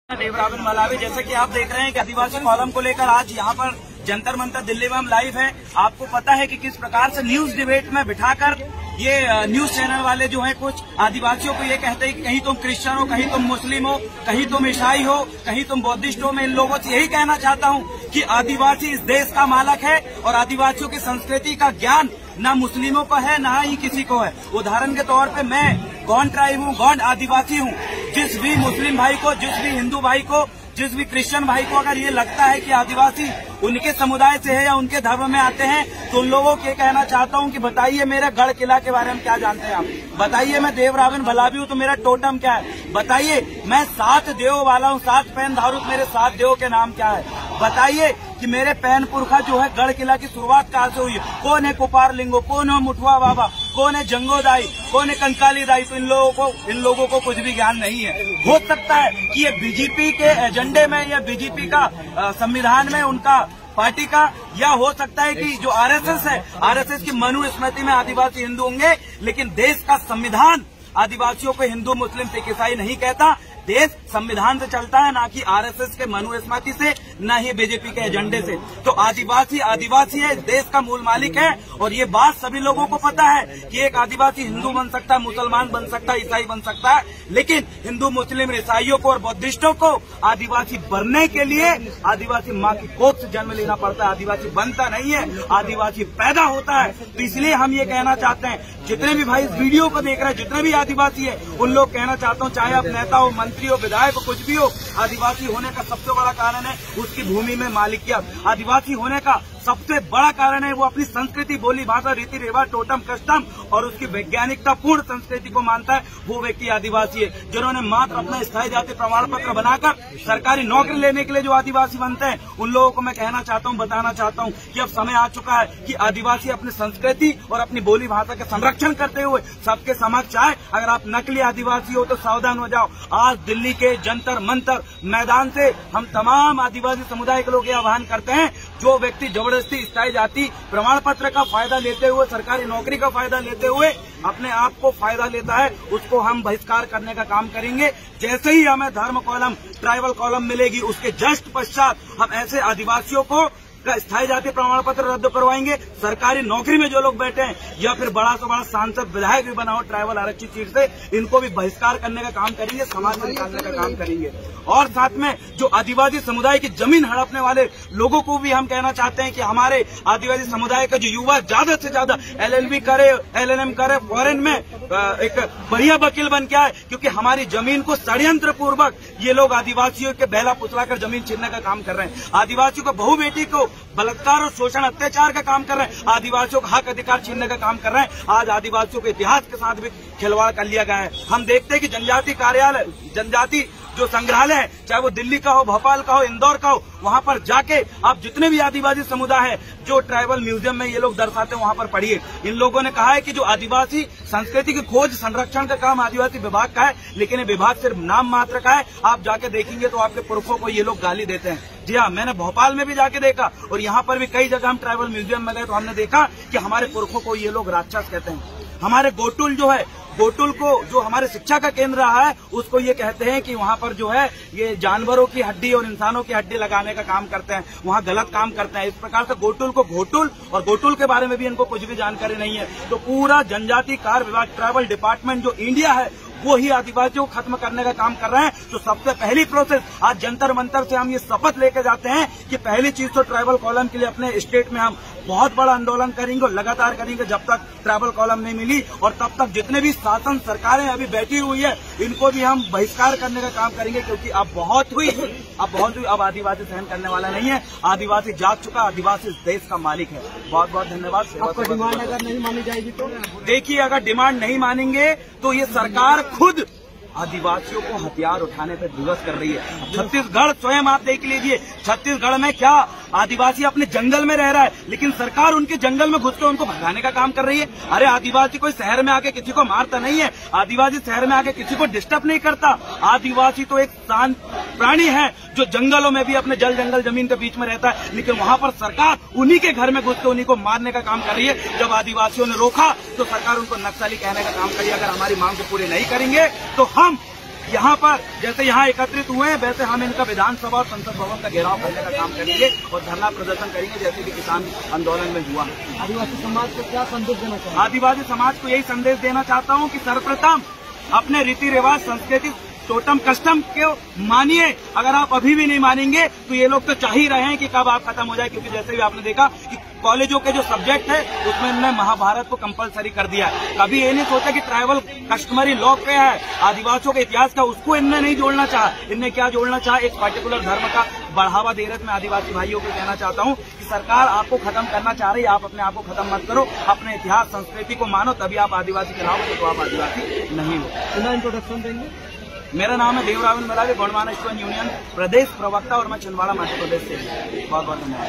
देवरावन Malawi, जैसे कि आप देख रहे हैं कि आदिवासी कॉलम को लेकर आज यहाँ पर जंतर मंतर दिल्ली में हम लाइव हैं। आपको पता है कि किस प्रकार से न्यूज डिबेट में बिठाकर ये न्यूज चैनल वाले जो हैं कुछ आदिवासियों को ये कहते हैं कि कहीं तुम क्रिश्चियन हो, कहीं तुम मुस्लिम हो, कहीं तुम ईसाई हो, कहीं तुम बौद्धिस्ट हो। मैं इन लोगों से यही कहना चाहता हूँ कि आदिवासी इस देश का मालक है और आदिवासियों की संस्कृति का ज्ञान न मुस्लिमों को है न ही किसी को है। उदाहरण के तौर पे मैं गौंड ट्राइब हूँ, गौंड आदिवासी हूँ। जिस भी मुस्लिम भाई को, जिस भी हिंदू भाई को, जिस भी क्रिश्चियन भाई को अगर ये लगता है कि आदिवासी उनके समुदाय से है या उनके धर्म में आते हैं, तो उन लोगों को कहना चाहता हूँ कि बताइए मेरे गढ़ किला के बारे में क्या जानते हैं आप। बताइए मैं देवरावन मलावी हूँ तो मेरा टोटम क्या है। बताइए मैं 7 देव वाला हूँ, 7 पैन धारुक, मेरे 7 देव के नाम क्या है। बताइए कि मेरे पैन पुरखा जो है गढ़ किला की शुरुआत कहाँ से हुई है। कौन है कुपार लिंगो, कौन है मुठुआ बाबा, कौन है जंगोदाई, कौन है कंकाली दाई। तो इन लोगों को कुछ भी ज्ञान नहीं है। हो सकता है कि ये बीजेपी के एजेंडे में या बीजेपी का संविधान में उनका पार्टी का, या हो सकता है कि जो आरएसएस है, आरएसएस की मनुस्मृति में आदिवासी हिंदू होंगे, लेकिन देश का संविधान आदिवासियों को हिंदू, मुस्लिम, सिख, ईसाई नहीं कहता। देश संविधान से चलता है, ना कि आरएसएस के मनुस्मृति से, न ही बीजेपी के एजेंडे से। तो आदिवासी आदिवासी है, देश का मूल मालिक है। और ये बात सभी लोगों को पता है कि एक आदिवासी हिंदू बन सकता है, मुसलमान बन सकता है, ईसाई बन सकता है, लेकिन हिंदू, मुस्लिम, ईसाइयों को और बौद्धिस्टों को आदिवासी बनने के लिए आदिवासी माँ की कोख से जन्म लेना पड़ता है। आदिवासी बनता नहीं है, आदिवासी पैदा होता है। तो इसलिए हम ये कहना चाहते हैं, जितने भी भाई इस वीडियो को देख रहे हैं, जितने भी आदिवासी है, उन लोग कहना चाहता हूँ, चाहे आप नेता हो, मंत्री हो, विधायक हो, कुछ भी हो, आदिवासी होने का सबसे बड़ा कारण है उसकी भूमि में मालिकियत। आदिवासी होने का सबसे बड़ा कारण है वो अपनी संस्कृति, बोली, भाषा, रीति रिवाज, टोटम कस्टम और उसकी वैज्ञानिकता पूर्ण संस्कृति को मानता है। वो व्यक्ति आदिवासी है। जिन्होंने मात्र अपना स्थायी जाति प्रमाण पत्र बनाकर सरकारी नौकरी लेने के लिए जो आदिवासी बनते हैं, उन लोगों को मैं कहना चाहता हूँ, बताना चाहता हूँ कि अब समय आ चुका है कि आदिवासी अपनी संस्कृति और अपनी बोली भाषा के संरक्षण करते हुए सबके समक्ष आए। अगर आप नकली आदिवासी हो तो सावधान हो जाओ। आज दिल्ली के जंतर मंतर मैदान से हम तमाम आदिवासी समुदाय के लोग ये आह्वान करते हैं, जो व्यक्ति जबरदस्ती स्थायी जाति प्रमाण पत्र का फायदा लेते हुए, सरकारी नौकरी का फायदा लेते हुए अपने आप को फायदा लेता है, उसको हम बहिष्कार करने का काम करेंगे। जैसे ही हमें धर्म कॉलम, ट्राइबल कॉलम मिलेगी, उसके जस्ट पश्चात हम ऐसे आदिवासियों को स्थायी जाति प्रमाण पत्र रद्द करवाएंगे। सरकारी नौकरी में जो लोग बैठे हैं या फिर बड़ा से बड़ा सांसद, विधायक भी बना हो ट्राइबल आरक्षित सीट से, इनको भी बहिष्कार करने का काम करेंगे, समाज से निकालने का काम करेंगे। और साथ में जो आदिवासी समुदाय की जमीन हड़पने वाले लोगों को भी हम कहना चाहते हैं कि हमारे आदिवासी समुदाय का जो युवा ज्यादा से ज्यादा LLB करे, LLM करे, फॉरेन में एक बढ़िया वकील बन के आए, क्योंकि हमारी जमीन को षड्यंत्र पूर्वक ये लोग आदिवासियों के बेला पुतलाकर जमीन छीनने का काम कर रहे हैं। आदिवासियों को, बहु बेटी को बलात्कार और शोषण, अत्याचार का काम कर रहे हैं। आदिवासियों का हक अधिकार छीनने का काम कर रहे हैं। आज आदिवासियों के इतिहास के साथ भी खिलवाड़ कर लिया गया है। हम देखते हैं कि जनजाति कार्यालय, जनजाति जो संग्रहालय है, चाहे वो दिल्ली का हो, भोपाल का हो, इंदौर का हो, वहां पर जाके आप जितने भी आदिवासी समुदाय है जो ट्राइबल म्यूजियम में ये लोग दर्शाते हैं, वहां पर पढ़िए। इन लोगों ने कहा है कि जो आदिवासी संस्कृति की खोज, संरक्षण का काम आदिवासी विभाग का है, लेकिन ये विभाग सिर्फ नाम मात्र का है। आप जाके देखेंगे तो आपके पुरखों को ये लोग गाली देते हैं। जी हाँ, मैंने भोपाल में भी जाके देखा और यहाँ पर भी कई जगह हम ट्राइबल म्यूजियम में गए तो हमने देखा कि हमारे पुरखों को ये लोग राक्षस कहते हैं। हमारे गोटुल जो है, गोटुल को जो हमारे शिक्षा का केंद्र रहा है, उसको ये कहते हैं कि वहाँ पर जो है ये जानवरों की हड्डी और इंसानों की हड्डी लगाने का काम करते हैं, वहाँ गलत काम करते हैं। इस प्रकार से गोटुल को घोटुल, और गोटुल के बारे में भी इनको कुछ भी जानकारी नहीं है। तो पूरा जनजाति कार्य विभाग, ट्राइबल डिपार्टमेंट जो इंडिया है, वो ही आदिवासियों को खत्म करने का काम कर रहे हैं। तो सबसे पहली प्रोसेस आज जंतर मंतर से हम ये शपथ लेके जाते हैं कि पहली चीज तो ट्राइबल कॉलम के लिए अपने स्टेट में हम बहुत बड़ा आंदोलन करेंगे और लगातार करेंगे जब तक ट्राइबल कॉलम नहीं मिली। और तब तक जितने भी शासन सरकारें अभी बैठी हुई है, इनको भी हम बहिष्कार करने का काम करेंगे, क्योंकि अब बहुत हुई, अब आदिवासी सहन करने वाला नहीं है। आदिवासी जाग चुका, आदिवासी इस देश का मालिक है। बहुत बहुत धन्यवाद। आपको डिमांड अगर नहीं मानी जाएगी तो देखिए, अगर डिमांड नहीं मानेंगे तो ये सरकार खुद आदिवासियों को हथियार उठाने पर विवश कर रही है। छत्तीसगढ़ स्वयं आप देख लीजिए, छत्तीसगढ़ में क्या आदिवासी अपने जंगल में रह रहा है, लेकिन सरकार उनके जंगल में घुस के उनको भगाने का काम कर रही है। अरे आदिवासी कोई शहर में आके किसी को मारता नहीं है, आदिवासी शहर में आके किसी को डिस्टर्ब नहीं करता। आदिवासी तो एक शांत प्राणी है जो जंगलों में भी अपने जल जंगल जमीन के बीच में रहता है, लेकिन वहाँ पर सरकार उन्हीं के घर में घुस के उन्हीं को मारने का काम कर रही है। जब आदिवासियों ने रोका तो सरकार उनको नक्सली कहने का काम करी। अगर हमारी मांग को पूरी नहीं करेंगे तो हम यहाँ पर जैसे यहाँ एकत्रित हुए हैं, वैसे हम इनका विधानसभा और संसद भवन का घेराव करने का काम करेंगे और धरना प्रदर्शन करेंगे, जैसे कि किसान आंदोलन में हुआ। आदिवासी समाज को क्या संदेश देना चाहिए? आदिवासी समाज को यही संदेश देना चाहता हूँ कि सर्वप्रथम अपने रीति रिवाज, संस्कृति, टोटम कस्टम को मानिए। अगर आप अभी भी नहीं मानेंगे तो ये लोग तो चाह ही रहे हैं कि कब आप खत्म हो जाए, क्योंकि जैसे भी आपने देखा कि कॉलेजों के जो सब्जेक्ट है उसमें इन्होंने महाभारत को कंपलसरी कर दिया है। कभी ये नहीं सोचा कि ट्राइबल कस्टमरी लॉ पे है, आदिवासियों के इतिहास का, उसको इनने नहीं जोड़ना चाहा। इनने क्या जोड़ना चाहा, एक पर्टिकुलर धर्म का बढ़ावा दे रहे थे। मैं आदिवासी भाइयों को कहना चाहता हूँ कि सरकार आपको खत्म करना चाह रही है, आप अपने आप को खत्म मत करो, अपने इतिहास संस्कृति को मानो, तभी आप आदिवासी कहलाओगे, तो आप आदिवासी नहीं हो। पुनः इंट्रोडक्शन देंगे। मेरा नाम है देवरावन मलावी, गौंडवाना स्टूडेंट यूनियन प्रदेश प्रवक्ता, और मैं छिंदवाड़ा मध्य प्रदेश से। बहुत बहुत धन्यवाद।